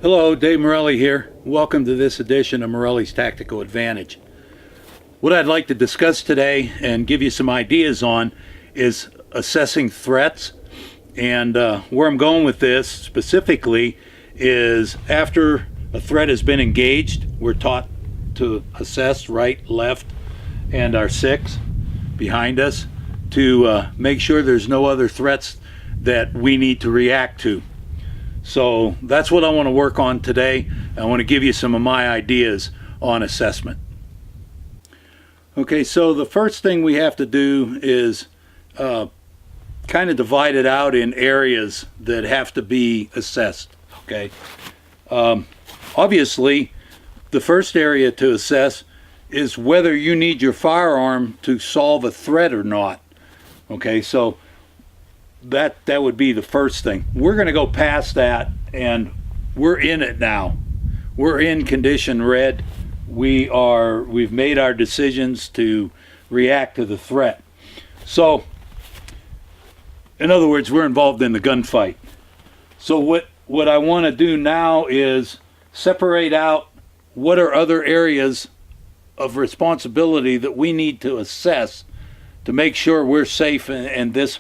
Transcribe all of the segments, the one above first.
Hello, Dave Morelli here. Welcome to this edition of Morelli's Tactical Advantage. What I'd like to discuss today and give you some ideas on is assessing threats. And where I'm going with this specifically is after a threat has been engaged, we're taught to assess right, left, and our six behind us to make sure there's no other threats that we need to react to. So that's what I want to work on today. I want to give you some of my ideas on assessment. Okay, so the first thing we have to do is kind of divide it out in areas that have to be assessed. Okay, obviously the first area to assess is whether you need your firearm to solve a threat or not. Okay, so that would be the first thing. We're going to go past that, and we're in it now. We're in condition red. We've made our decisions to react to the threat. So in other words, we're involved in the gunfight. So what I want to do now is separate out what are other areas of responsibility that we need to assess to make sure we're safe and this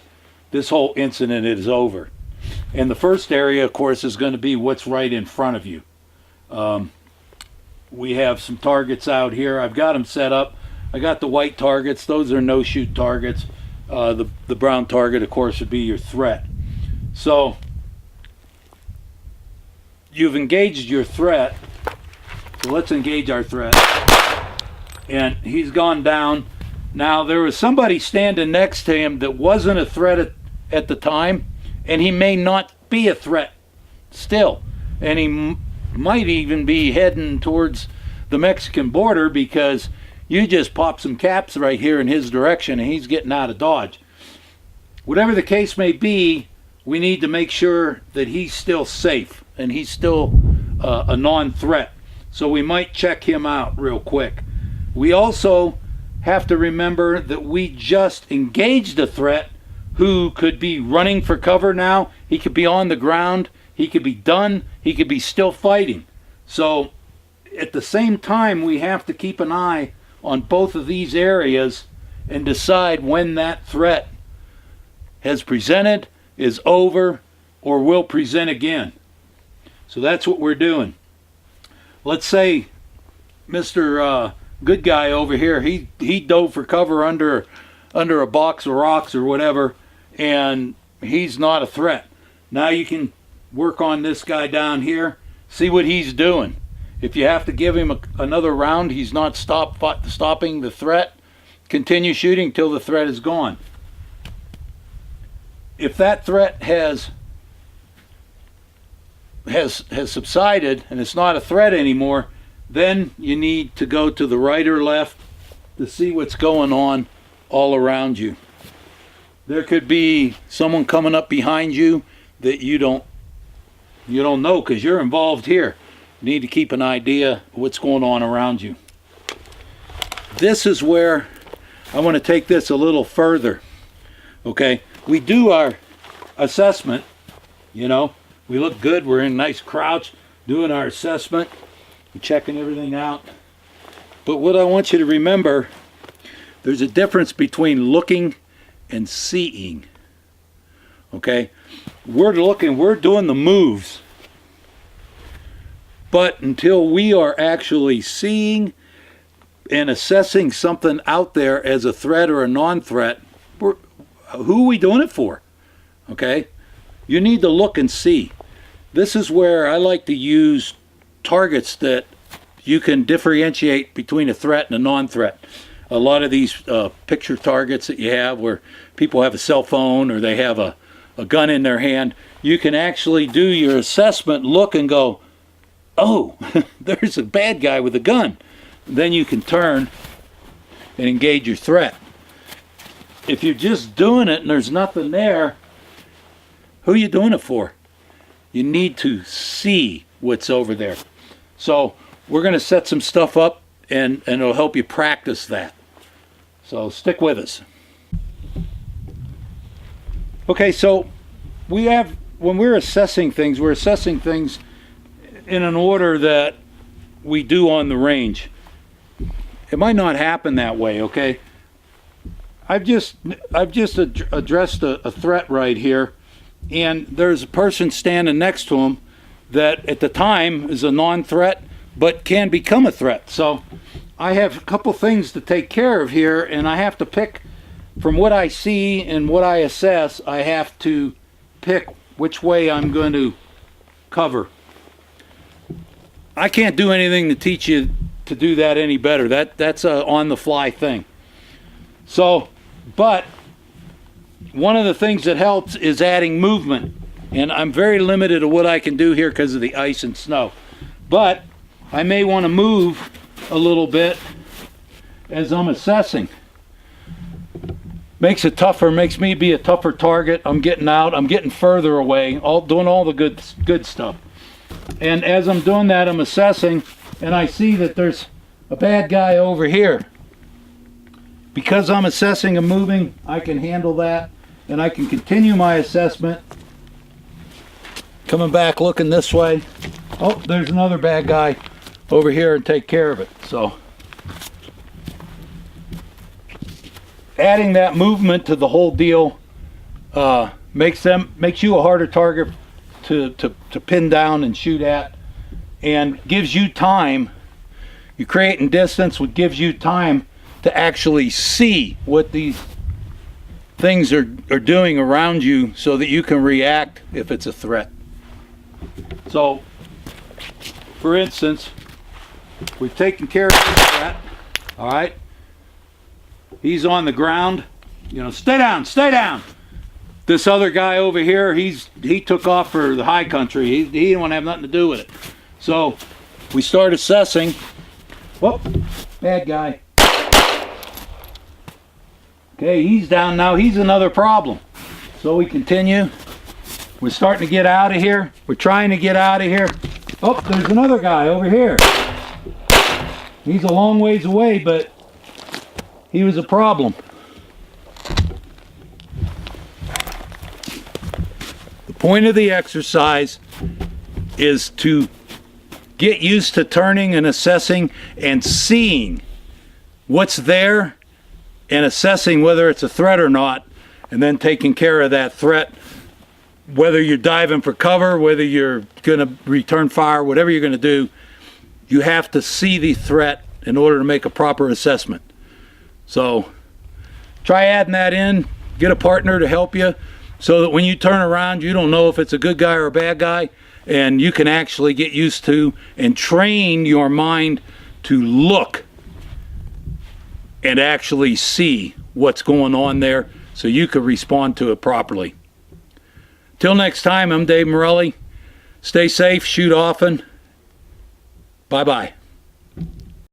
whole incident is over. And the first area, of course, is going to be what's right in front of you. We have some targets out here. I've got them set up. I got the white targets. Those are no-shoot targets. The brown target, of course, would be your threat. So you've engaged your threat. So let's engage our threat. And he's gone down. Now, there was somebody standing next to him that wasn't a threat at the time, and he may not be a threat still. And he might even be heading towards the Mexican border because you just popped some caps right here in his direction and he's getting out of Dodge. Whatever the case may be, we need to make sure that he's still safe and he's still a non-threat. So we might check him out real quick. We also have to remember that we just engaged a threat who could be running for cover now. He could be on the ground. He could be done. He could be still fighting. So at the same time, we have to keep an eye on both of these areas and decide when that threat has presented, is over, or will present again. So that's what we're doing. Let's say Mr. Good guy over here, he dove for cover under a box of rocks or whatever, and he's not a threat. Now you can work on this guy down here, see what he's doing. If you have to give him another round, he's not stopping the threat, continue shooting till the threat is gone. If that threat has subsided and it's not a threat anymore, then you need to go to the right or left to see what's going on all around you. There could be someone coming up behind you that you don't know because you're involved here. You need to keep an idea of what's going on around you. This is where I want to take this a little further. Okay, we do our assessment, we look good, we're in nice crouch, doing our assessment, checking everything out. But what I want you to remember, there's a difference between looking and seeing. Okay, we're looking, we're doing the moves, but until we are actually seeing and assessing something out there as a threat or a non-threat, who are we doing it for? Okay, you need to look and see. This is where I like to use targets that you can differentiate between a threat and a non-threat. A lot of these picture targets that you have where people have a cell phone or they have a gun in their hand, you can actually do your assessment, look and go, oh, there's a bad guy with a gun. Then you can turn and engage your threat. If you're just doing it and there's nothing there, who are you doing it for? You need to see what's over there. So we're going to set some stuff up and it'll help you practice that. So stick with us. Okay, so we have, when we're assessing things in an order that we do on the range. It might not happen that way, okay? I've just addressed a threat right here, and there's a person standing next to him that at the time is a non-threat but can become a threat. So I have a couple things to take care of here, and I have to pick from what I see and what I assess. I have to pick which way I'm going to cover. I can't do anything to teach you to do that any better. That's a on-the-fly thing. So, but one of the things that helps is adding movement, and I'm very limited to what I can do here because of the ice and snow. But I may want to move a little bit as I'm assessing. Makes it tougher, makes me be a tougher target. I'm getting out, I'm getting further away, doing all the good stuff. And as I'm doing that, I'm assessing, and I see that there's a bad guy over here. Because I'm assessing and moving, I can handle that, and I can continue my assessment. Coming back, looking this way. Oh, there's another bad guy over here, and take care of it. So adding that movement to the whole deal makes you a harder target to pin down and shoot at, and gives you time. You creating distance, what gives you time to actually see what these things are doing around you, so that you can react if it's a threat. So, for instance, we've taken care of this threat. All right, he's on the ground. You know, stay down, stay down. This other guy over here, he took off for the high country. He didn't want to have nothing to do with it. So we start assessing. Whoop, bad guy. Okay, he's down now. He's another problem. So we continue. We're starting to get out of here. We're trying to get out of here. Oh, there's another guy over here. He's a long ways away, but he was a problem. The point of the exercise is to get used to turning and assessing and seeing what's there and assessing whether it's a threat or not, and then taking care of that threat, whether you're diving for cover, whether you're going to return fire, whatever you're going to do. You have to see the threat in order to make a proper assessment. So try adding that in. Get a partner to help you, so that when you turn around, you don't know if it's a good guy or a bad guy, and you can actually get used to and train your mind to look and actually see what's going on there, so you can respond to it properly. Till next time, I'm Dave Morelli. Stay safe, shoot often. Bye-bye.